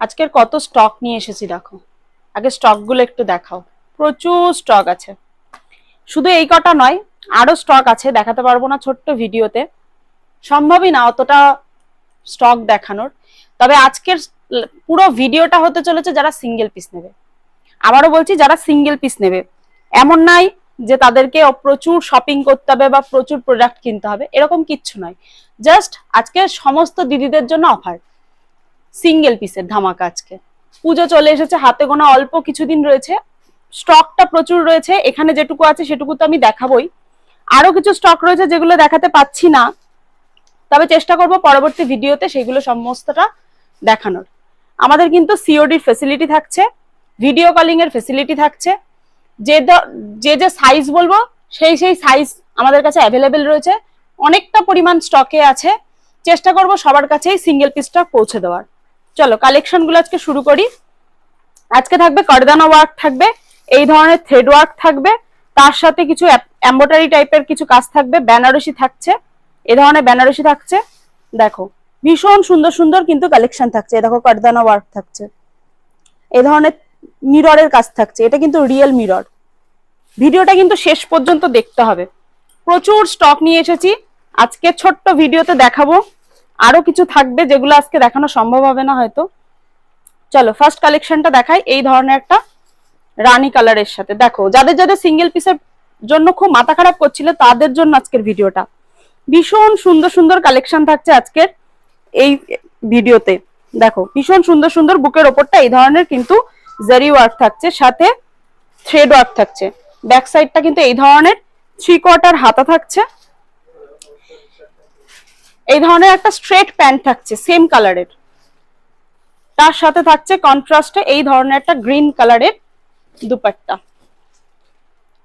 আজকের কত স্টক নিয়ে এসেছি দেখো। আগে স্টকগুলো একটু দেখাও। প্রচুর স্টক আছে, শুধু এই কটা নয়, আরো স্টক আছে, দেখাতে পারবো না ছোট্ট ভিডিওতে, সম্ভবই না অতটা স্টক দেখানোর। তবে আজকের পুরো ভিডিওটা হতে চলেছে যারা সিঙ্গেল পিস নেবে। আবারও বলছি, যারা সিঙ্গেল পিস নেবে, এমন নাই যে তাদেরকে প্রচুর শপিং করতে হবে বা প্রচুর প্রোডাক্ট কিনতে হবে, এরকম কিচ্ছু নয়। জাস্ট আজকে সমস্ত দিদিদের জন্য অফার, সিঙ্গেল পিসের ধামাকা। আজকে পুজো চলে এসেছে, হাতে গোনা অল্প কিছুদিন রয়েছে, স্টকটা প্রচুর রয়েছে। এখানে যেটুকু আছে সেটুকু তো আমি দেখাবোই, আরো কিছু স্টক রয়েছে যেগুলো দেখাতে পাচ্ছি না, তবে চেষ্টা করব পরবর্তী ভিডিওতে সেগুলো সমস্তটা দেখানোর। আমাদের কিন্তু সিওডির ফেসিলিটি থাকছে, ভিডিও কলিং এর ফেসিলিটি থাকছে, যে যে সাইজ বলবো সেই সাইজ আমাদের কাছে অ্যাভেলেবেল রয়েছে, অনেকটা পরিমাণ স্টকে আছে। চেষ্টা করব সবার কাছেই সিঙ্গেল পিসটা পৌঁছে দেওয়ার। চলো কালেকশন গুলো আজকে শুরু করি। আজকে থাকবে কারদানা ওয়ার্ক, থাকবে এই ধরনের থ্রেড ওয়ার্ক থাকবে, তার সাথে কিছু এমব্রয়ডারি টাইপের কিছু কাজ থাকবে, বেনারসি থাকছে, এই ধরনের বেনারসি থাকছে। দেখো ভীষণ সুন্দর সুন্দর কিন্তু কালেকশন থাকছে। দেখো কারদানা ওয়ার্ক থাকছে, এই ধরনের মিররের কাজ থাকছে, এটা কিন্তু রিয়েল মিরর। ভিডিওটা কিন্তু শেষ পর্যন্ত দেখতে হবে। প্রচুর স্টক নিয়ে এসেছি, আজকে ছোট্ট ভিডিওতে দেখাবো। আরো কিছু থাকবে যেগুলো আজকে দেখানো সম্ভব হবে না হয়তো। চলো ফার্স্ট কালেকশনটা দেখাই। এই ধরনের একটা রানী কালারের সাথে, দেখো যাদের যাদের সিঙ্গেল পিসের জন্য খুব মাথা খারাপ করছিল তাদের জন্য আজকের ভিডিওটা। ভীষণ সুন্দর সুন্দর কালেকশন থাকছে আজকের এই ভিডিওতে। দেখো ভীষণ সুন্দর সুন্দর বুকের ওপরটা এই ধরনের কিন্তু জারি ওয়ার্ক থাকছে, সাথে থ্রেড ওয়ার্ক থাকছে। ব্যাক সাইডটা কিন্তু এই ধরনের 3/4 হাতা থাকছে। এই ধরনের একটা স্ট্রেট প্যান্ট থাকছে সেম কালারের, তার সাথে থাকছে কন্ট্রাস্টে এই ধরনের একটা গ্রিন কালারের দুপাট্টা,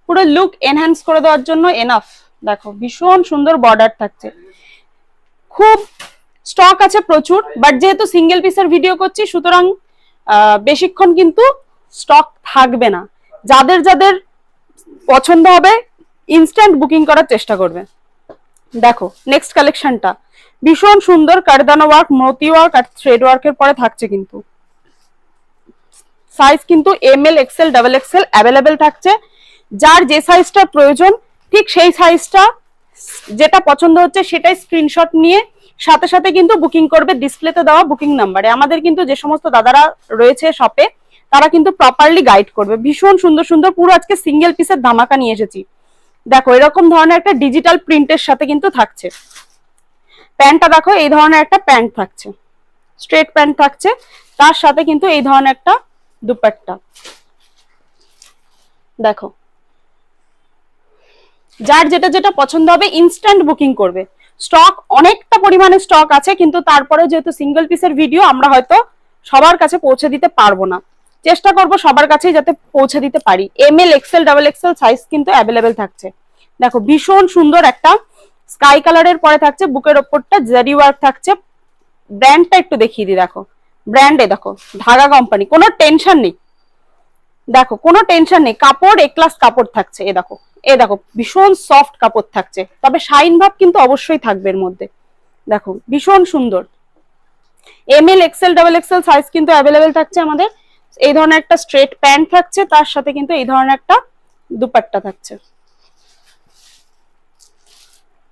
পুরো লুক এনহ্যান্স করে দেওয়ার জন্য এনাফ। দেখো ভীষণ সুন্দর বর্ডার থাকছে, খুব স্টক আছে প্রচুর, বাট যেহেতু সিঙ্গেল পিসের ভিডিও করছি সুতরাং বেশিক্ষণ কিন্তু স্টক থাকবে না। যাদের যাদের পছন্দ হবে ইনস্ট্যান্ট বুকিং করার চেষ্টা করবে। দেখো নেক্সট কালেকশনটা ভীষণ সুন্দর কারদানা ওয়ার্ক, মতি ওয়ার্ক আর থ্রেড ওয়ার্কের পরে থাকছে কিন্তু সাইজ কিন্তু ML XL XXL অ্যাভেলেবেল থাকছে। যার যে সাইজটা প্রয়োজন ঠিক সেই সাইজটা যেটা পছন্দ হচ্ছে সেটাই স্ক্রিনশট নিয়ে সাথে সাথে কিন্তু বুকিং করবে ডিসপ্লেতে দেওয়া বুকিং নাম্বারে। আমাদের কিন্তু যে সমস্ত দাদারা রয়েছে শপে তারা কিন্তু প্রপারলি গাইড করবে। ভীষণ সুন্দর সুন্দর পুরো আজকে সিঙ্গেল পিসের ধামাকা নিয়ে এসেছি। দেখো এরকম ধরনের একটা ডিজিটাল প্রিন্টের সাথে কিন্তু থাকছে। প্যান্টটা দেখো এই ধরনের একটা প্যান্ট থাকছে, স্ট্রেট প্যান্ট থাকছে, তার সাথে কিন্তু এই ধরনের একটা দুপাট্টা। দেখো যার যেটা যেটা পছন্দ হবে ইনস্ট্যান্ট বুকিং করবে। স্টক অনেকটা পরিমাণে স্টক আছে, কিন্তু তারপরে যেহেতু সিঙ্গেল পিসের ভিডিও আমরা হয়তো সবার কাছে পৌঁছে দিতে পারবো না, চেষ্টা করব সবার কাছেই যাতে পৌঁছে দিতে পারি। ML XL XXL সাইজ কিন্তু অ্যাভেলেবেল থাকছে। দেখো ভীষণ সুন্দর একটা স্কাই কালারের পরে থাকছে, বুকের ওপরটা জারি ওয়ার্ক থাকছে। ব্র্যান্ডটা একটু দেখিয়ে দিই, দেখো ব্র্যান্ডে দেখো ধাগা কোম্পানি, কোনো টেনশন নেই। দেখো কোনো টেনশন নেই, কাপড় এ ক্লাস কাপড় থাকছে। এ দেখো ভীষণ সফট কাপড় থাকছে, তবে শাইন ভাব কিন্তু অবশ্যই থাকবে এর মধ্যে। দেখো ভীষণ সুন্দর ML XL XXL সাইজ কিন্তু অ্যাভেলেবেল থাকছে আমাদের। এই ধরনের একটা স্ট্রেট প্যান্ট থাকছে, তার সাথে কিন্তু এই ধরনের একটা দুপাট্টা থাকছে।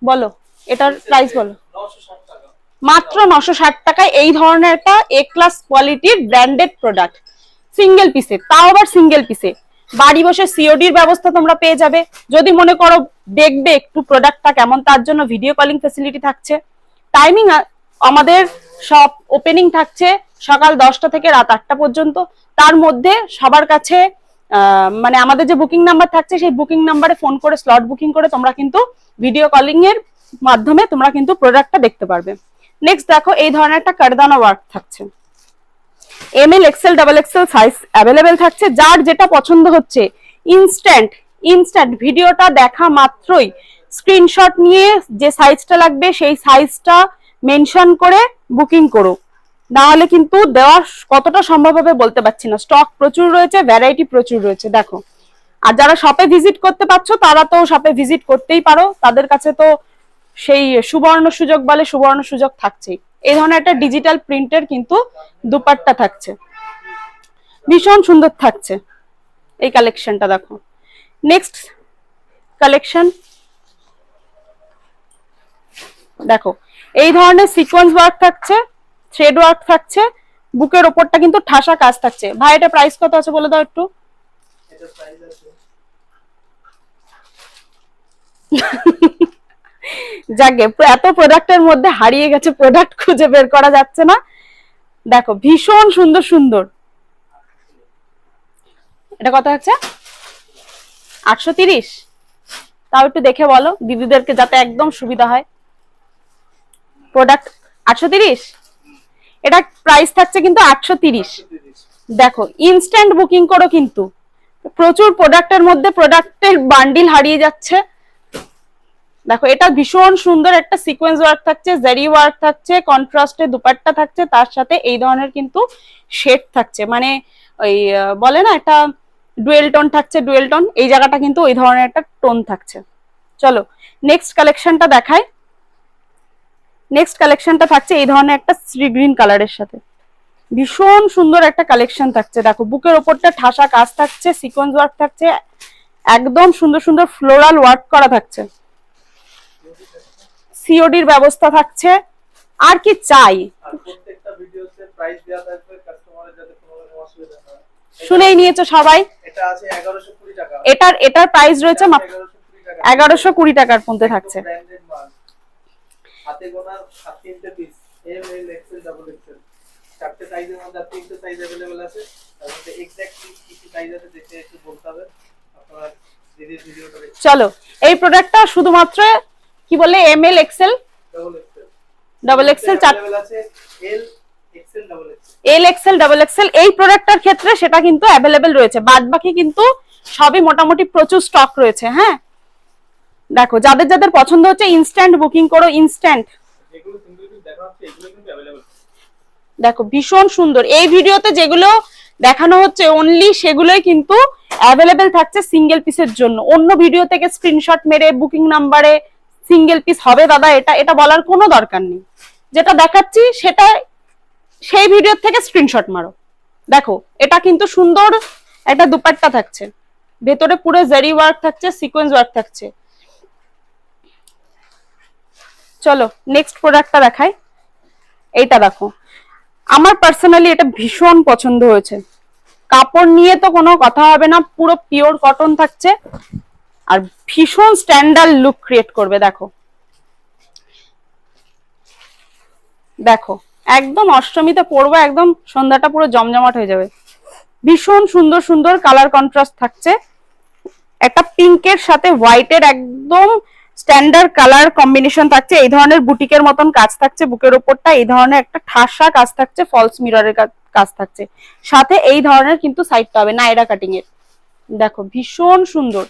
বলো এটার প্রাইস বলো। মাত্র 960 টাকায় এই ধরনের একটা A ক্লাস কোয়ালিটির ব্র্যান্ডেড প্রোডাক্ট সিঙ্গেল পিসে, তাও আবার সিঙ্গেল পিসে। বাড়ি বসে সিওডির ব্যবস্থা তোমরা পেয়ে যাবে। যদি মনে করো দেখবে একটু প্রোডাক্টটা কেমন, তার জন্য ভিডিও কলিং ফ্যাসিলিটি থাকছে। টাইমিং আমাদের সব ওপেনিং থাকছে সকাল 10টা থেকে রাত 8টা পর্যন্ত। তার মধ্যে সবার কাছে মানে আমাদের যে বুকিং নাম্বার থাকছে সেই বুকিং নাম্বারে ফোন করে স্লট বুকিং করে তোমরা কিন্তু ভিডিও কলিং এর মাধ্যমে তোমরা কিন্তু প্রোডাক্টটা দেখতে পারবে। নেক্সট দেখো এই ধরনের একটা কারদানা ওয়ার্ক থাকছে, ML XL XXL size available থাকছে। যার যেটা পছন্দ হচ্ছে ইনস্ট্যান্ট ভিডিওটা দেখা মাত্রই স্ক্রিনশট নিয়ে যে সাইজটা লাগবে সেই সাইজটা মেনশন করে বুকিং করো, না হলে কিন্তু দেওয়া কতটা সম্ভব হবে বলতে পারছি না। স্টক প্রচুর রয়েছে, ভ্যারাইটি প্রচুর রয়েছে। দেখো আর যারা শপে ভিজিট করতে পারছো তারা তো শপে ভিজিট করতেই পারো, তাদের কাছে তো সেই সুবর্ণ সুযোগ বলে সুবর্ণ সুযোগ থাকছেই। এই ধরনের একটা ডিজিটাল প্রিন্টের কিন্তু দুপাট্টা থাকছে, ভীষণ সুন্দর থাকছে এই কালেকশনটা। দেখো নেক্সট কালেকশন দেখো, এই ধরনের সিকোয়েন্স ওয়ার্ক থাকছে, থ্রেড ওয়ার্ক থাকছে, বুকের ওপরটা কিন্তু ঠাসা কাজ থাকছে। ভাই এটা প্রাইস কত আছে বলে দাও একটু। এটা প্রাইস আছে যাকে এত প্রোডাক্টের মধ্যে হারিয়ে গেছে, প্রোডাক্ট খুঁজে বের করা যাচ্ছে না। দেখো ভীষণ সুন্দর সুন্দর। এটা কত হচ্ছে? 830। তাও একটু দেখে বলো দিদিদেরকে যাতে একদম সুবিধা হয়। প্রোডাক্ট 830, এটা প্রাইস থাকছে কিন্তু 830। দেখো ইনস্ট্যান্ট বুকিং করো, কিন্তু প্রচুর প্রোডাক্টের মধ্যে প্রোডাক্টের বান্ডিল হারিয়ে যাচ্ছে। দেখো এটা ভীষণ সুন্দর একটা সিকোয়েন্স ওয়ার্ক থাকছে, জারি ওয়ার্ক থাকছে, কন্ট্রাস্টে দুপাট্টা থাকছে, তার সাথে এই ধরনের কিন্তু শেড থাকছে, মানে ওই বলে না একটা ডুয়েল টোন থাকছে, ডুয়েল টোন, এই জায়গাটা কিন্তু ওই ধরনের একটা টোন থাকছে। চলো নেক্সট কালেকশনটা দেখাই। নেক্সট কালেকশনটা থাকছে এই ধরনের একটা সি গ্রিন কালারের সাথে, ভীষণ সুন্দর একটা কালেকশন থাকছে। দেখো বুকের ওপরটা ঠাসা কাজ থাকছে, সিকোয়েন্স ওয়ার্ক থাকছে, একদম সুন্দর সুন্দর ফ্লোরাল ওয়ার্ক করা থাকছে, সিওডির ব্যবস্থা থাকছে। আর কি চাই, আর প্রত্যেকটা ভিডিওতে প্রাইস দেওয়া থাকবে, কাস্টমারের যাতে কোনো রকম অসুবিধা না হয়। শুনেই নিয়েছো সবাই। এটা আছে 1120 টাকা। এটার প্রাইস রয়েছে মাত্র 1120 টাকার মধ্যে থাকছে। ব্র্যান্ডেড মাল, হাতে গোনা 3টে piece, M L XL double XL, চারটে সাইজের মধ্যে 3টে সাইজ अवेलेबल আছে। তার মধ্যে এক্স্যাক্টলি কি কি সাইজ আছে দেখে একটু বলতে হবে আপনারা দিদির ভিডিওটা দেখুন। চলো এই প্রোডাক্টটা শুধুমাত্র কি বলে M L XL double XL available আছে, L XL double XL, L XL double XL এই প্রোডাক্টটার ক্ষেত্রে সেটা কিন্তু অ্যাভেলেবেল রয়েছে, বাদ বাকি কিন্তু সবই মোটামুটি প্রচুর স্টক রয়েছে। হ্যাঁ দেখো যাদের যাদের পছন্দ হচ্ছে ইনস্ট্যান্ট বুকিং করো, ইনস্ট্যান্ট। যেগুলো সিঙ্গেল পিস দেখা হচ্ছে এগুলো কিন্তু अवेलेबल। দেখো ভীষণ সুন্দর, এই ভিডিওতে যেগুলো দেখানো হচ্ছে অনলি সেগুলোই কিন্তু অ্যাভেলেবেল থাকছে সিঙ্গেল পিসের জন্য। অন্য ভিডিও থেকে স্ক্রিনশট মেরে বুকিং নাম্বারে সিঙ্গেল পিস হবে দাদা এটা এটা বলার কোনো দরকার নেই। যেটা দেখাচ্ছি সেটা সেই ভিডিও থেকে স্ক্রিনশট মারো। দেখো এটা কিন্তু সুন্দর একটা দুপাট্টা থাকছে, ভেতরে পুরো জারি ওয়ার্ক থাকছে, সিকোয়েন্স ওয়ার্ক থাকছে। চলো নেক্সট প্রোডাক্টটা দেখাই। এইটা দেখো, আমার পার্সোনালি এটা ভীষণ পছন্দ হয়েছে। কাপড় নিয়ে তো কোনো কথা হবে না, পুরো পিওর কটন থাকছে আর ভীষণ স্ট্যান্ডার্ড লুক ক্রিয়েট করবে। দেখো দেখো একদম অষ্টমীতে পরবো, একদম সন্ধ্যাটা পুরো জমজমাট হয়ে যাবে। ভীষণ সুন্দর সুন্দর কালার কন্ট্রাস্ট থাকছে, একটা পিঙ্কের সাথে হোয়াইটের একদম স্ট্যান্ডার্ড কালার কম্বিনেশন থাকছে। এই ধরনের বুটিকের মতন কাজ থাকছে, বুকের ওপরটা এই ধরনের একটা ঠাসা কাজ থাকছে, ফলস মিররের কাজ থাকছে, সাথে এই ধরনের কিন্তু সাইডটা হবে নাইরা কাটিং এর। দেখো ভীষণ সুন্দর,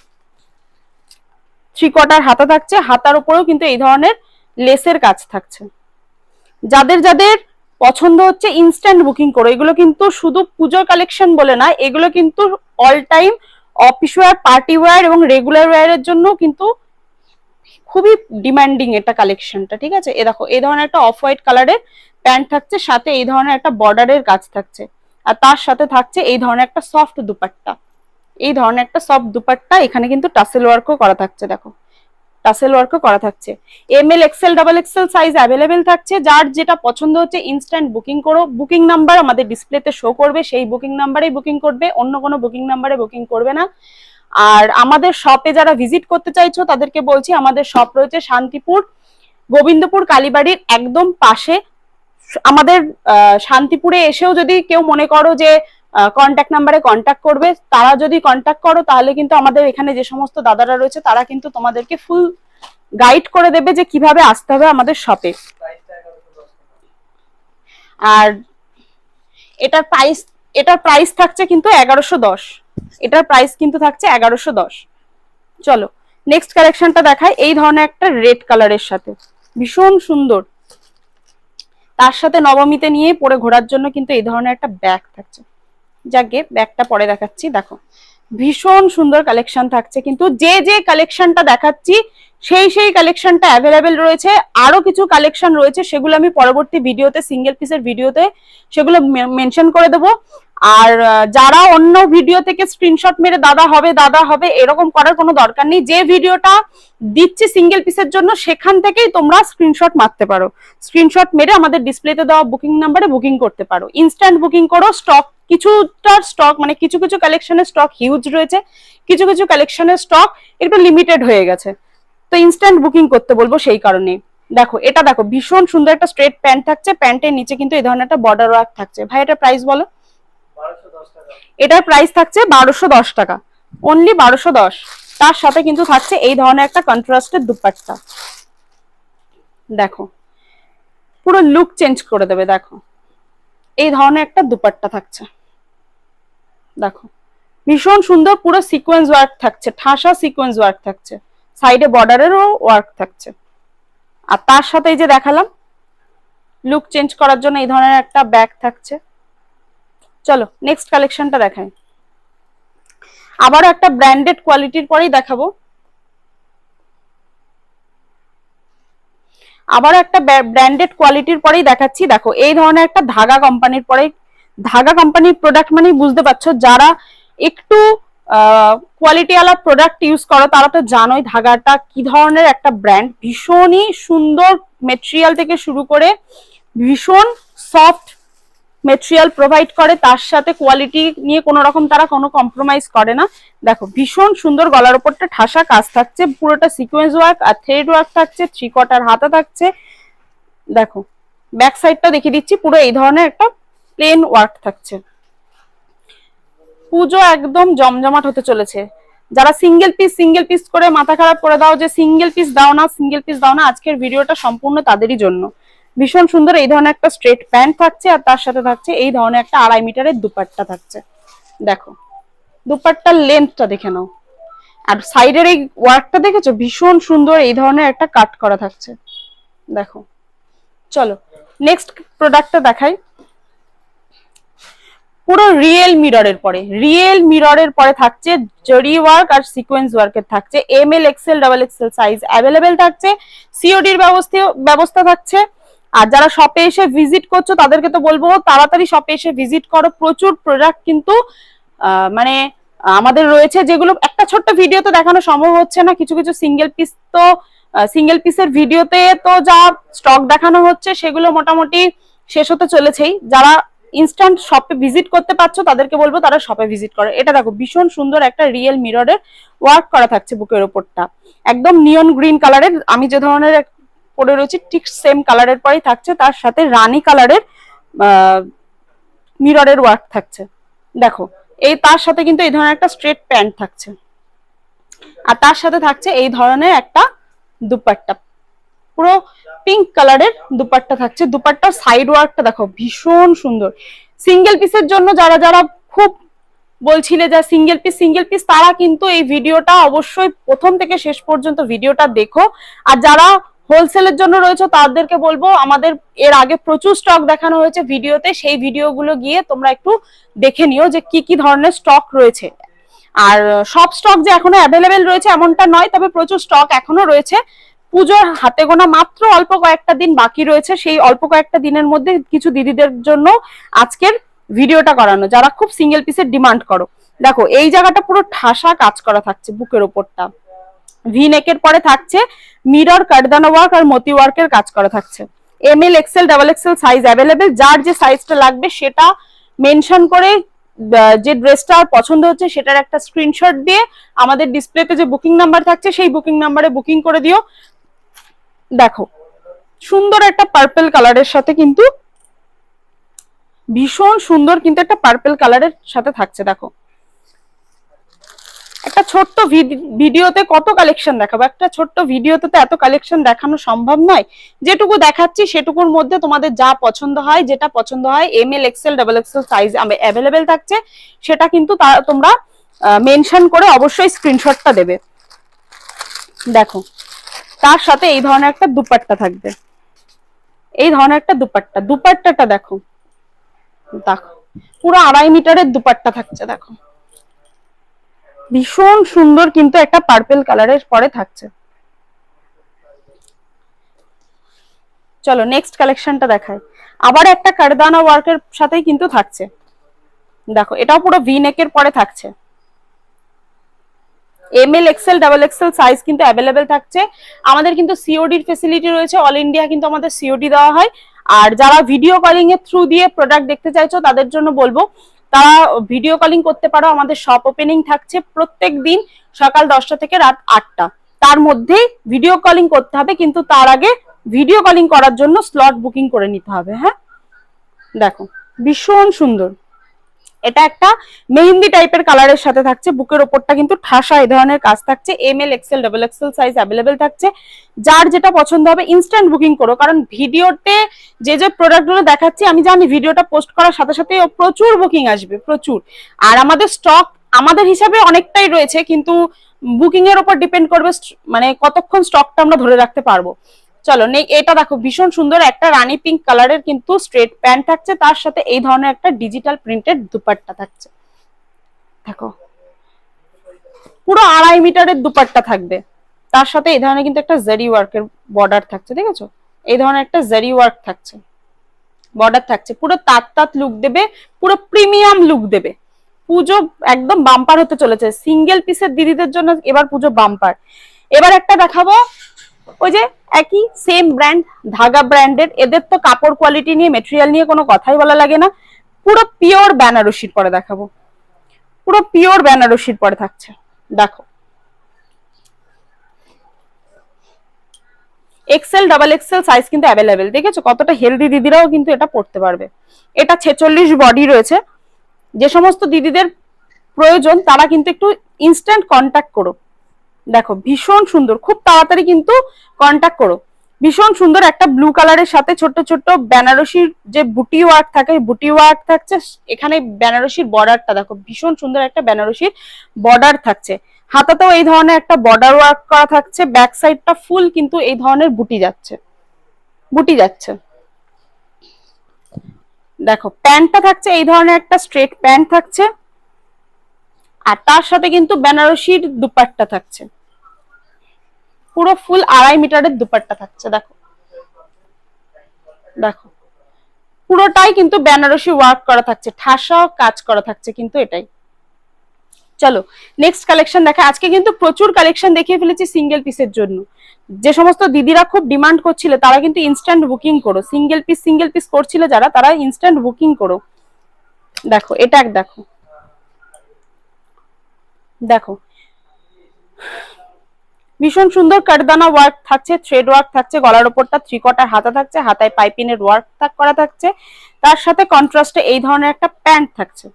3/4 হাতা থাকছে, হাতার উপরেও কিন্তু এই ধরনের লেসের কাজ থাকছে। যাদের যাদের পছন্দ হচ্ছে ইনস্ট্যান্ট বুকিং করো, এগুলো কিন্তু শুধু পুজোর কালেকশন বলে না, এগুলো কিন্তু all time office wear, party wear এবং রেগুলার ওয়্যারের জন্য কিন্তু খুবই ডিমান্ডিং এটা কালেকশনটা। ঠিক আছে, এ দেখো এই ধরনের একটা অফ হোয়াইট কালারের প্যান্ট থাকছে, সাথে এই ধরনের একটা বর্ডারের কাজ থাকছে, আর তার সাথে থাকছে এই ধরনের একটা সফট দুপাট্টা। এই ধরনের একটা সফট দুপাট্টা, এখানে কিন্তু টাসেল ওয়ার্কও করা থাকছে। দেখো টাসেল ওয়ার্কও করা থাকছে। M L XL double XL size available থাকছে। যার যেটা পছন্দ হচ্ছে ইনস্ট্যান্ট বুকিং করো, বুকিং নাম্বার আমাদের ডিসপ্লেতে শো করবে, সেই বুকিং নাম্বারেই বুকিং করবে, অন্য কোনো বুকিং নাম্বারে বুকিং করবে না। আর আমাদের শপে যারা ভিজিট করতে চাইছো তাদেরকে বলছি, আমাদের শপ রয়েছে শান্তিপুর গোবিন্দপুর কালীবাড়ির একদম পাশে। আমাদের শান্তিপুরে এসেও যদি কেউ মনে করো যে কন্ট্যাক্ট নাম্বারে কন্ট্যাক্ট করবে, তারা যদি কন্ট্যাক্ট করো তাহলে কিন্তু আমাদের এখানে যে সমস্ত দাদারা রয়েছে তারা কিন্তু তোমাদেরকে ফুল গাইড করে দেবে যে কিভাবে আসতে হবে আমাদের শপে। আর এটার প্রাইস থাকছে কিন্তু 1110, এটার প্রাইস কিন্তু থাকছে 1110। চলো নেক্সট কালেকশনটা দেখাই। এই ধরনের একটা রেড কালারের সাথে ভীষণ সুন্দর, তার সাথে নবমীতে নিয়ে পরে ঘোরার জন্য কিন্তু এই ধরনের একটা ব্যাগ থাকছে। যাকে ব্যাগটা পরে দেখাচ্ছি। দেখো ভীষণ সুন্দর কালেকশন থাকছে, কিন্তু যে যে কালেকশনটা দেখাচ্ছি সেই কালেকশনটা অ্যাভেলেবেল রয়েছে। আরো কিছু কালেকশন রয়েছে, সেগুলো আমি পরবর্তী ভিডিওতে, সিঙ্গেল পিসের ভিডিওতে সেগুলো মেনশন করে দেবো। আর যারা অন্য ভিডিও থেকে স্ক্রিনশট মেরে দাদা হবে এরকম করার কোনো দরকার নেই। যে ভিডিওটা দিচ্ছি সিঙ্গেল পিসের জন্য সেখান থেকেই তোমরা স্ক্রিনশট মারতে পারো। স্ক্রিনশট মেরে আমাদের ডিসপ্লেতে দেওয়া বুকিং নাম্বারে বুকিং করতে পারো। ইনস্ট্যান্ট বুকিং করো। স্টক কিছুটার স্টক মানে কিছু কালেকশনের স্টক হিউজ রয়েছে, কিছু কালেকশনের স্টক একটু লিমিটেড হয়ে গেছে, তো ইনস্ট্যান্ট বুকিং করতে বলবো সেই কারণে। দেখো এটা দেখো, ভীষণ সুন্দর একটা স্ট্রেট প্যান্ট থাকছে, প্যান্টের নিচে কিন্তু এই ধরনের একটা বর্ডার ওয়ার্ক থাকছে। ভাই এটা প্রাইস বলো। 1210 টাকা। এটার প্রাইস থাকছে 1210 টাকা, অনলি 1210। তার সাথে কিন্তু থাকছে এই ধরনের একটা কন্ট্রাস্টের দুপাট্টা। দেখো পুরো লুক চেঞ্জ করে দেবে। দেখো এই ধরনের একটা দুপাট্টা থাকছে, দেখো ভীষণ সুন্দর, পুরো সিকোয়েন্স ওয়ার্ক থাকছে, ঠাসা সিকোয়েন্স ওয়ার্ক থাকছে, সাইডে বর্ডারেরও ওয়ার্ক থাকছে। আর তার সাথে এই যে দেখালাম লুক চেঞ্জ করার জন্য এই ধরনের একটা ব্যাগ থাকছে। চলো নেক্সট কালেকশনটা দেখাই। আবারও একটা ব্র্যান্ডেড কোয়ালিটির পরেই দেখাবো, আবারও একটা ব্র্যান্ডেড কোয়ালিটির পরেই দেখাচ্ছি। দেখো এই ধরনের একটা ধাগা কোম্পানির পরে, ধাগা কোম্পানির প্রোডাক্ট মানে বুঝতে পারছো, যারা একটু কোয়ালিটিওয়ালা প্রোডাক্ট ইউজ করো তারা তো জানোই ধাগাটা কি ধরনের একটা ব্র্যান্ড। ভীষণই সুন্দর মেটেরিয়াল থেকে শুরু করে ভীষণ সফট মেটেরিয়াল প্রোভাইড করে, তার সাথে কোয়ালিটি নিয়ে কোনো রকম তারা কোনো কম্প্রোমাইজ করে না। দেখো ভীষণ সুন্দর, গলার উপরটা ঠাসা কাজ থাকছে, পুরোটা সিকোয়েন্স ওয়ার্ক আর থ্রেড ওয়ার্ক থাকছে, 3/4 হাতা থাকছে। দেখো ব্যাক সাইডটা দেখিয়ে দিচ্ছি, পুরো এই ধরনের একটা প্লেন ওয়ার্ক থাকছে। পুজো একদম জমজমাট হতে চলেছে। যারা সিঙ্গেল পিস করে মাথা খারাপ করে দাও যে সিঙ্গেল পিস দাও না, আজকের ভিডিওটা সম্পূর্ণ তাদেরই জন্য। ভীষণ সুন্দর এই ধরনের একটা স্ট্রেট প্যান্ট থাকছে, আর তার সাথে থাকছে এই ধরনের একটা 2.5 মিটারের দুপাট্টা থাকছে। দেখো দুপাট্টার লেন্থটা দেখে নাও, আর সাইডের এই ওয়ার্কটা দেখেছো, ভীষণ সুন্দর এই ধরনের একটা কাট করা থাকছে। দেখো চলো নেক্সট প্রোডাক্টটা দেখাই। পুরো রিয়েল মিররের পরে থাকছে জরি ওয়ার্ক আর সিকোয়েন্স ওয়ার্কের থাকছে। ML XL XXL size available থাকছে, সিওডির ব্যবস্থা থাকছে। আর যারা শপে এসে ভিজিট করছো তাদেরকে তো বলবো তাড়াতাড়ি শপে এসে ভিজিট করো। প্রচুর প্রোডাক্ট কিন্তু মানে আমাদের রয়েছে, যেগুলো একটা ছোট্ট ভিডিওতে দেখানো সম্ভব হচ্ছে না। কিছু সিঙ্গেল পিস, তো সিঙ্গেল পিসের ভিডিওতে তো যা স্টক দেখানো হচ্ছে সেগুলো মোটামুটি শেষ হতে চলেছেই। যারা ইনস্ট্যান্ট শপে ভিজিট করতে পারছো তাদেরকে বলবো তারা শপে ভিজিট করে। এটা দেখো ভীষণ সুন্দর একটা রিয়েল মিররের ওয়ার্ক করা থাকছে বুকের ওপরটা, একদম নিয়ন গ্রিন কালারের। আমি যে ধরনের পরে রয়েছি ঠিক সেম কালারের পরেই থাকছে, তার সাথে রানী কালারের মিররের ওয়ার্ক থাকছে। দেখো এই তার সাথে কিন্তু এই ধরনের একটা স্ট্রেট প্যান্ট থাকছে, আর তার সাথে থাকছে এই ধরনের একটা দুপাট্টা, পুরো পিঙ্ক কালারের দুপাট্টা থাকছে। দুপাট্টার সাইড ওয়ার্কটা দেখো ভীষণ সুন্দর। সিঙ্গেল পিসের জন্য যারা খুব বলছিলে যে সিঙ্গেল পিস তারা কিন্তু এই ভিডিওটা অবশ্যই প্রথম থেকে শেষ পর্যন্ত ভিডিওটা দেখো। আর যারা হোলসেলের জন্য রয়েছে তাদেরকে বলবো আমাদের এর আগে প্রচুর স্টক দেখানো হয়েছে ভিডিওতে, সেই ভিডিওগুলো গিয়ে তোমরা একটু দেখে নিও যে কি ধরনের স্টক রয়েছে। আর সব স্টক যে এখনো অ্যাভেলেবেল রয়েছে এমনটা নয়, তবে প্রচুর স্টক এখনো রয়েছে। পুজোর হাতে গোনা মাত্র অল্প কয়েকটা দিন বাকি রয়েছে, সেই অল্প কয়েকটা দিনের মধ্যে কিছু দিদিদের জন্য আজকের ভিডিওটা করানো যারা খুব সিঙ্গেল পিসের ডিমান্ড করো। দেখো এই জায়গাটা পুরো ঠাসা কাজ করা থাকছে, বুকের ওপরটা ভি নেকের পরে থাকছে মিরর কারদানা ওয়ার্ক আর মতি ওয়ার্কের কাজ করা থাকছে। ML XL XXL size available, যার যে সাইজটা লাগবে সেটা মেনশন করে যে ড্রেসটা পছন্দ হচ্ছে সেটার একটা স্ক্রিনশট দিয়ে আমাদের ডিসপ্লেতে যে বুকিং নাম্বার থাকছে সেই বুকিং নাম্বারে বুকিং করে দিও। দেখো সুন্দর একটা পার্পল কালারের সাথে কিন্তু ভীষণ সুন্দর কিন্তু একটা পার্পল কালারের সাথে থাকছে। দেখো একটা ছোট্ট ভিডিওতে কত কালেকশন দেখাবো, একটা ছোট্ট ভিডিওতে তো এত কালেকশন দেখানো সম্ভব নয়। যেটুকু দেখাচ্ছি সেটুকুর মধ্যে তোমাদের যা পছন্দ হয়, যেটা পছন্দ হয় ML XL XXL size available থাকছে, সেটা কিন্তু তোমরা মেনশন করে অবশ্যই স্ক্রিনশটটা দেবে। দেখো তার সাথে এই ধরনের একটা দুপাট্টা থাকবে, এই ধরনের একটা দুপাট্টাটা দেখো পুরো 2.5 মিটারের দুপাট্টা থাকছে। দেখো ভীষণ সুন্দর কিন্তু একটা পার্পল কালারের পরে থাকছে। চলো নেক্সট কালেকশনটা দেখাই। আবার একটা কারদানা ওয়ার্কের সাথেই কিন্তু থাকছে, দেখো এটাও পুরো ভি নেকের পরে থাকছে। M L XL double XL size কিন্তু অ্যাভেলেবেল থাকছে। আমাদের কিন্তু সিওডির ফেসিলিটি রয়েছে, অল ইন্ডিয়া কিন্তু আমাদের সিওডি দেওয়া হয়। আর যারা ভিডিও কলিং এর থ্রু দিয়ে প্রোডাক্ট দেখতে চাইছো তাদের জন্য বলবো তারা ভিডিও কলিং করতে পারো। আমাদের শপ ওপেনিং থাকছে প্রত্যেক দিন সকাল 10টা থেকে রাত 8টা, তার মধ্যেই ভিডিও কলিং করতে হবে, কিন্তু তার আগে ভিডিও কলিং করার জন্য স্লট বুকিং করে নিতে হবে। হ্যাঁ, দেখো ভীষণ সুন্দর, এটা একটা মেহেন্দি টাইপের কালারের সাথে থাকছে। বুকের ওপরটা কিন্তু ঠাসা এই ধরনের কাজ থাকছে। M L XL double XL size available থাকছে। যার যেটা পছন্দ হবে ইনস্ট্যান্ট বুকিং করো, কারণ ভিডিওতে যে যে প্রোডাক্টগুলো দেখাচ্ছি আমি জানি ভিডিওটা পোস্ট করার সাথে সাথে প্রচুর বুকিং আসবে, প্রচুর। আর আমাদের স্টক আমাদের হিসাবে অনেকটাই রয়েছে, কিন্তু বুকিং এর উপর ডিপেন্ড করবে মানে কতক্ষণ স্টকটা আমরা ধরে রাখতে পারবো। চলো এটা দেখো ভীষণ সুন্দর একটা রানী পিঙ্ক কালারের কিন্তু স্ট্রেট প্যান্ট থাকছে, তার সাথে এই ধরনের একটা ডিজিটাল প্রিন্টেড দুপাট্টা থাকছে। দেখো পুরো 2.5 মিটারের দুপাট্টা থাকবে, তার সাথে এই ধরনের কিন্তু একটা জারি ওয়ার্কের বর্ডার থাকছে। দেখেছো, এই ধরনের একটা জারি ওয়ার্ক থাকছে, বর্ডার থাকছে। পুরো তাঁত তাঁত লুক দেবে, পুরো প্রিমিয়াম লুক দেবে। পুজো একদম বাম্পার হতে চলেছে সিঙ্গেল পিসের দিদিদের জন্য, এবার পুজো বাম্পার। এবার একটা দেখাবো ওই যে একই সেম ব্র্যান্ড ধাগা ব্র্যান্ডের, এদের তো কাপড় কোয়ালিটি নিয়ে মেটেরিয়াল নিয়ে কোনো কথাই বলা লাগে না। পুরো পিওর বেনারসির পরে দেখাবো, পুরো পিওর বেনারসির পরে থাকছে। দেখো এক্সেল ডাবল এক্সেল সাইজ কিন্তু অ্যাভেলেবেল, দেখেছো কতটা হেলদি দিদিরাও কিন্তু এটা পড়তে পারবে। এটা 46 বডি রয়েছে। যে সমস্ত দিদিদের প্রয়োজন তারা কিন্তু একটু ইনস্ট্যান্ট কন্ট্যাক্ট করো। দেখো ভীষণ সুন্দর, খুব তাড়াতাড়ি কিন্তু কন্ট্যাক্ট করো। ভীষণ সুন্দর একটা ব্লু কালারের সাথে ছোট্ট ছোট্ট বেনারসির যে বুটি ওয়ার্ক থাকে, বুটি ওয়ার্ক থাকছে। এখানে বেনারসির বর্ডারটা দেখো, ভীষণ সুন্দর একটা বেনারসির বর্ডার থাকছে। হাতাতেও এই ধরনের একটা বর্ডার ওয়ার্ক করা থাকছে। ব্যাক সাইডটা ফুল কিন্তু এই ধরনের বুটি যাচ্ছে, বুটি যাচ্ছে। দেখো প্যান্টটা থাকছে এই ধরনের একটা স্ট্রেট প্যান্ট থাকছে, আর তার সাথে কিন্তু বেনারসির দুপাট্টা থাকছে। পুরো ফুল 2.5 মিটারের দুপাট্টা থাকছে। দেখো দেখো পুরোটাই কিন্তু বেনারসি ওয়ার্ক করা থাকছে, ঠাসা কাজ করা থাকছে কিন্তু এটাই। চলো নেক্সট কালেকশন দেখা। আজকে কিন্তু প্রচুর কালেকশন দেখিয়ে ফেলেছি সিঙ্গেল পিসের জন্য। যে সমস্ত দিদিরা খুব ডিমান্ড করছিল তারা কিন্তু ইনস্ট্যান্ট বুকিং করো। সিঙ্গেল পিস করছিল যারা, তারা ইনস্ট্যান্ট বুকিং করো। দেখো এটা দেখো, দেখো ভীষণ সুন্দর কারদানা ওয়ার্ক থাকছে, থ্রেড ওয়ার্ক থাকছে। গলার ওপরটা 3/4 হাতা থাকছে, হাতায় পাইপিনের ওয়ার্ক করা থাকছে। তার সাথে কন্ট্রাস্টে এই ধরনের একটা প্যান্ট থাকছে।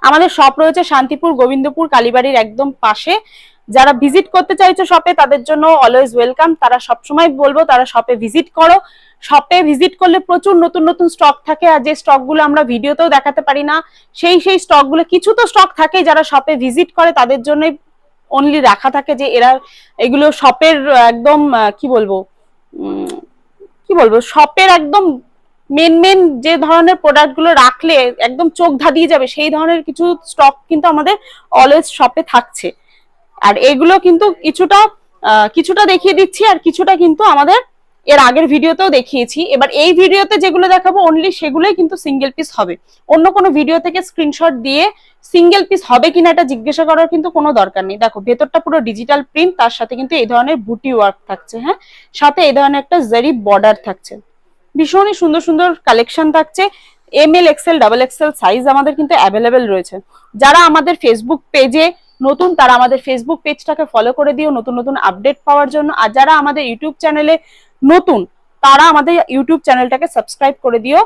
আমাদের শপ রয়েছে শান্তিপুর গোবিন্দপুর কালীবাড়ির একদম পাশে। যারা ভিজিট করতে চাইছো শপে তাদের জন্য অলওয়েজ ওয়েলকাম। তারা সবসময় বলবো তারা শপে ভিজিট করো। শপে ভিজিট করলে প্রচুর নতুন নতুন স্টক থাকে, আর যে স্টকগুলো আমরা ভিডিওতেও দেখাতে পারি না সেই স্টকগুলো, কিছু তো স্টক থাকে যারা শপে ভিজিট করে তাদের জন্যই অনলি রাখা থাকে, যে এরা এগুলো শপের একদম কি বলবো শপের একদম মেন যে ধরনের প্রোডাক্ট গুলো রাখলে একদম চোখ ধাঁধিয়ে যাবে সেই ধরনের কিছু স্টক কিন্তু আমাদের অলওয়েজ শপে থাকছে। আর এগুলো কিন্তু কিছুটা দেখিয়ে দিচ্ছি, আর কিছুটা কিন্তু আমাদের এর আগের ভিডিওতেও দেখিয়েছি। এবার এই ভিডিওতে যেগুলো দেখাবো অনলি সেগুলোই কিন্তু সিঙ্গেল পিস হবে। অন্য কোনো ভিডিও থেকে স্ক্রিনশট দিয়ে সিঙ্গেল পিস হবে কিনা এটা জিজ্ঞাসা করার কিন্তু কোনো দরকার নেই। দেখো ভেতরটা পুরো ডিজিটাল প্রিন্ট, তার সাথে কিন্তু এই ধরনের বুটি ওয়ার্ক থাকছে। হ্যাঁ, সাথে এই ধরনের একটা জারি বর্ডার থাকছে। ভীষণই সুন্দর সুন্দর কালেকশন থাকছে। M L XL double XL size আমাদের কিন্তু অ্যাভেলেবেল রয়েছে। যারা আমাদের ফেসবুক পেজে নতুন তারা আমাদের ফেসবুক পেজটাকে ফলো করে দিও নতুন নতুন আপডেট পাওয়ার জন্য। আর যারা আমাদের ইউটিউব চ্যানেলে নতুন তারা আমাদের ইউটিউব চ্যানেলটাকে সাবস্ক্রাইব করে দিও।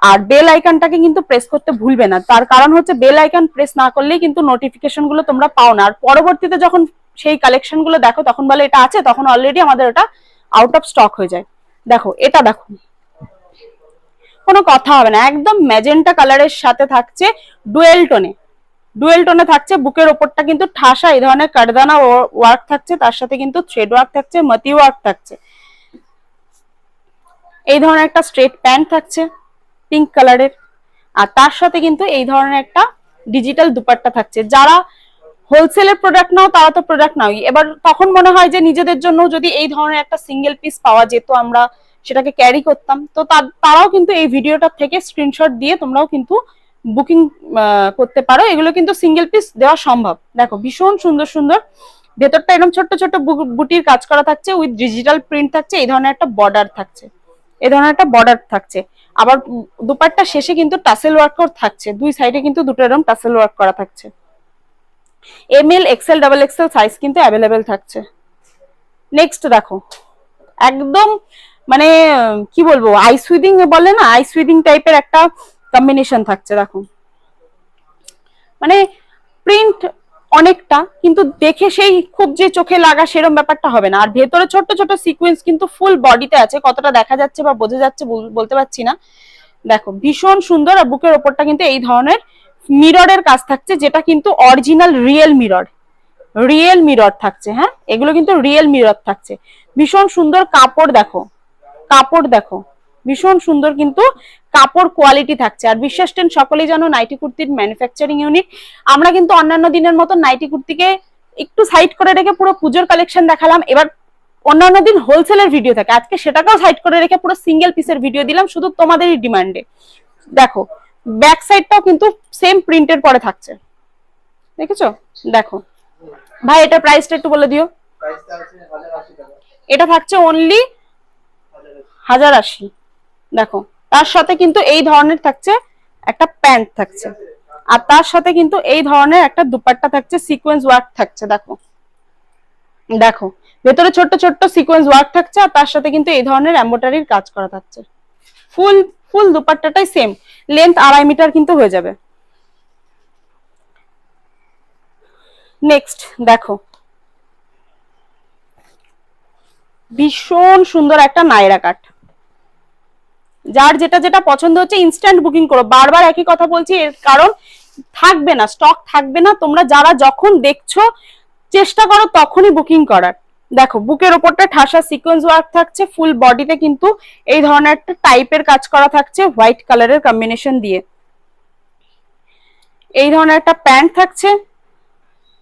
আর বেল আইকনটাকে কিন্তু প্রেস করতে ভুলবে না, তার কারণ হচ্ছে বেল আইকন প্রেস না করলেই কিন্তু নোটিফিকেশন গুলো তোমরা পাও না। আর পরবর্তীতে যখন সেই কালেকশন গুলো দেখো তখন বলে এটা আছে, তখন অলরেডি আমাদের ওটা আউট অফ স্টক হয়ে যায়। দেখো এটা দেখো, কোনো কথা হবে না, একদম ম্যাজেন্টা কালারের সাথে থাকছে ডুয়েল টোনে থাকছে। বুকের ওপরটা কিন্তু ঠাসা এই ধরনের কারদানা ওয়ার্ক থাকছে, তার সাথে কিন্তু থ্রেড ওয়ার্ক থাকছে, মতি ওয়ার্ক থাকছে। এই ধরনের একটা স্ট্রেট প্যান্ট থাকছে পিঙ্ক কালারের, আর তার সাথে কিন্তু এই ধরনের একটা ডিজিটাল দুপাট্টা থাকছে। যারা হোলসেলের প্রোডাক্ট নাও তারা তো প্রোডাক্ট নাও, এবার তখন মনে হয় যে নিজেদের জন্য যদি এই ধরনের একটা সিঙ্গেল পিস পাওয়া যেত আমরা সেটাকে ক্যারি করতাম, তো তারাও কিন্তু এই ভিডিওটা থেকে স্ক্রিনশট দিয়ে তোমরাও কিন্তু বুকিং করতে পারো। এগুলো কিন্তু সিঙ্গেল পিস দেওয়া সম্ভব। দেখো ভীষণ সুন্দর সুন্দর, ভেতরটা এরকম ছোট্ট ছোট্ট বুটির কাজ করা থাকছে, উইথ ডিজিটাল প্রিন্ট থাকছে, এই ধরনের একটা বর্ডার থাকছে, এই ধরনের একটা বর্ডার থাকছে। আবার দুপাট্টা শেষে কিন্তু টাসেল ওয়ার্ক থাকছে, দুই সাইডে কিন্তু দুটো এরকম টাসেল ওয়ার্ক করা থাকছে। M L, XL, double XL size কিন্তু অ্যাভেলেবেল থাকছে। নেক্সট দেখো, একদম মানে কি বলবো, আইস উইদিং বলে না, আইস উইদিং টাইপের একটা কম্বিনেশন থাকছে। দেখো মানে প্রিন্ট অনেকটা, কিন্তু দেখে সেই খুব যে চোখে লাগা সেরকম ব্যাপারটা হবে না। আর ভেতরে ছোট্ট ছোট সিকোয়েন্স কিন্তু ফুল বডিতে আছে, কতটা দেখা যাচ্ছে বা বোঝা যাচ্ছে বলতে পারছি না। দেখো ভীষণ সুন্দর। আর বুকের ওপরটা কিন্তু এই ধরনের মিররের কাজ থাকছে, যেটা কিন্তু original real mirror, real mirror থাকছে। হ্যাঁ, এগুলো কিন্তু রিয়েল মিরর থাকছে। ভীষণ সুন্দর কাপড় দেখো, কাপড় দেখো ভীষণ সুন্দর কিন্তু কাপড় কোয়ালিটি থাকছে। আর বিশ্বাস টেন সকলেই জানো নাইটি কুর্তির ম্যানুফ্যাকচারিং ইউনিট। আমরা কিন্তু অন্যান্য দিনের মতো নাইটি কুর্তিকে একটু সাইড করে রেখে পুরো পুজোর কালেকশন দেখালাম, এবার অন্যান্য দিন হোলসেলের ভিডিও থাকে, আজকে সেটাকেও সাইড করে রেখে পুরো সিঙ্গেল পিসের ভিডিও দিলাম শুধু তোমাদেরই ডিমান্ডে। দেখো ব্যাক সাইডটাও কিন্তু সেম প্রিন্টের পরে থাকছে, দেখেছো? দেখো ভাই এটা প্রাইসটা একটু বলে দিও। প্রাইসটা আছে 1080 টাকা। এটা থাকছে অনলি 1080। দেখো তার সাথে কিন্তু এই ধরনের থাকছে একটা প্যান্ট থাকছে, আর তার সাথে কিন্তু এই ধরনের একটা দুপাট্টা থাকছে, সিকোয়েন্স ওয়ার্ক থাকছে। দেখো দেখো ভেতরে ছোট্ট ছোট্ট সিকোয়েন্স ওয়ার্ক থাকছে, আর তার সাথে কিন্তু এই ধরনের এমব্রয়ডারির কাজ করা থাকছে। ফুল ফুল দুপাট্টাটাই সেম লেন্থ 2.5 মিটার কিন্তু হয়ে যাবে। নেক্সট দেখো ভীষণ সুন্দর একটা নায়রা কাট। যার যেটা যেটা পছন্দ হচ্ছে ইনস্ট্যান্ট বুকিং করো। বারবার একই কথা বলছি, এর কারণ থাকবে না, স্টক থাকবে না। তোমরা যারা যখন দেখছো চেষ্টা করো তখনই বুকিং করার। দেখো বুকের ওপরটা ঠাসা সিকোয়েন্স ওয়ার্ক থাকছে, ফুল বডিতে কিন্তু এই ধরনের একটা টাইপের কাজ করা থাকছে হোয়াইট কালারের কম্বিনেশন দিয়ে। এই ধরনের একটা প্যান্ট থাকছে,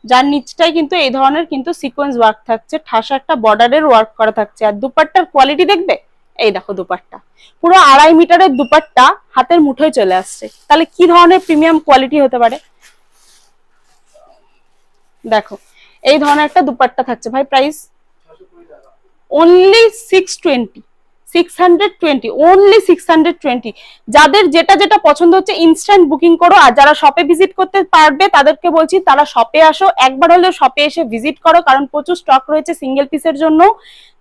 যার নিচটাই কিন্তু এই ধরনের কিন্তু সিকোয়েন্স ওয়ার্ক থাকছে, ঠাসা একটা বর্ডারের ওয়ার্ক করা থাকছে। আর দুপাট্টার কোয়ালিটি দেখবে, এই দেখো দুপাট্টা পুরো 2.5 মিটারের দুপাট্টা হাতের মুঠোয় চলে আসছে, তাহলে কি ধরনের প্রিমিয়াম কোয়ালিটি হতে পারে। দেখো এই ধরনের একটা দুপাট্টা থাকছে। ভাই প্রাইস অনলি 620, 620, অনলি 620। যাদের যেটা যেটা পছন্দ হচ্ছে ইনস্ট্যান্ট বুকিং করো। আর যারা শপে ভিজিট করতে পারবে তাদেরকে বলছি তারা শপে আসো, একবার হলেও শপে এসে ভিজিট করো, কারণ প্রচুর স্টক রয়েছে সিঙ্গেল পিসের জন্য,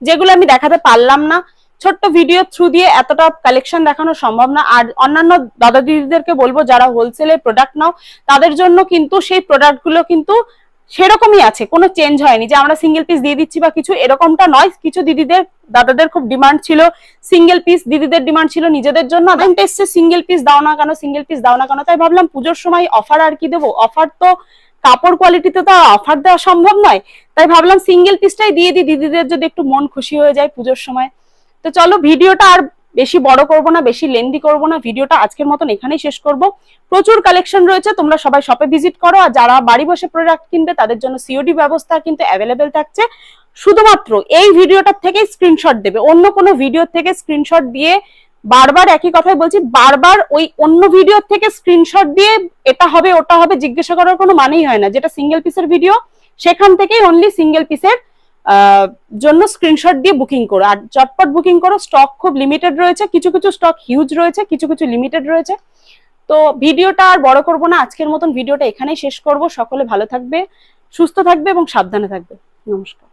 যেগুলো আমি দেখাতে পারলাম না। ছোট্ট ভিডিও থ্রু দিয়ে এতটা কালেকশন দেখানো সম্ভব না। আর অন্যান্য দাদা দিদিদেরকে বলবো যারা হোলসেলের প্রোডাক্ট নাও, তাদের জন্য কিন্তু সেই প্রোডাক্টগুলো কিন্তু সেরকমই আছে, কোনো চেঞ্জ হয়নি যে আমরা সিঙ্গেল পিস দিয়ে দিচ্ছি বা কিছু, এরকমটা নয়। কিছু দিদিদের দাদাদের খুব ডিমান্ড ছিল সিঙ্গেল পিস, দিদিদের ডিমান্ড ছিল নিজেদের জন্য, আদান্ত এসছে সিঙ্গেল পিস দাও না কেন, সিঙ্গেল পিস দাও না কেন। তাই ভাবলাম পুজোর সময় অফার আর কি দেবো, অফার তো কাপড় কোয়ালিটিতে তো অফার দেওয়া সম্ভব নয়, তাই ভাবলাম সিঙ্গেল পিসটাই দিয়ে দিই, দিদিদের যদি একটু মন খুশি হয়ে যায় পুজোর সময়। তো চলো ভিডিওটা আর বেশি বড় করব না, বেশি লেন্দি করব না, ভিডিওটা আজকের মতন এখানেই শেষ করব। প্রচুর কালেকশন রয়েছে, তোমরা সবাই শপে ভিজিট করো। আর যারা বাড়ি বসে প্রোডাক্ট কিনবে তাদের জন্য সিওডি ব্যবস্থা কিন্তু অ্যাভেলেবেল থাকছে। শুধুমাত্র এই ভিডিওটার থেকে স্ক্রিনশট দেবে, অন্য কোনো ভিডিও থেকে স্ক্রিনশট দিয়ে, বারবার একই কথাই বলছি, বারবার ওই অন্য ভিডিও থেকে স্ক্রিনশট দিয়ে এটা হবে ওটা হবে জিজ্ঞাসা করার কোনো মানেই হয় না। যেটা সিঙ্গেল পিসের ভিডিও সেখান থেকেই অনলি সিঙ্গেল পিসের জন্য স্ক্রিনশট দিয়ে বুকিং করো। আর চটপট বুকিং করো, স্টক খুব লিমিটেড রয়েছে, কিছু কিছু স্টক হিউজ রয়েছে, কিছু কিছু লিমিটেড রয়েছে। তো ভিডিওটা আর বড় করব না, আজকের মতন ভিডিওটা এখানেই শেষ করব। সকলে ভালো থাকবে, সুস্থ থাকবে এবং সাবধানে থাকবে। নমস্কার।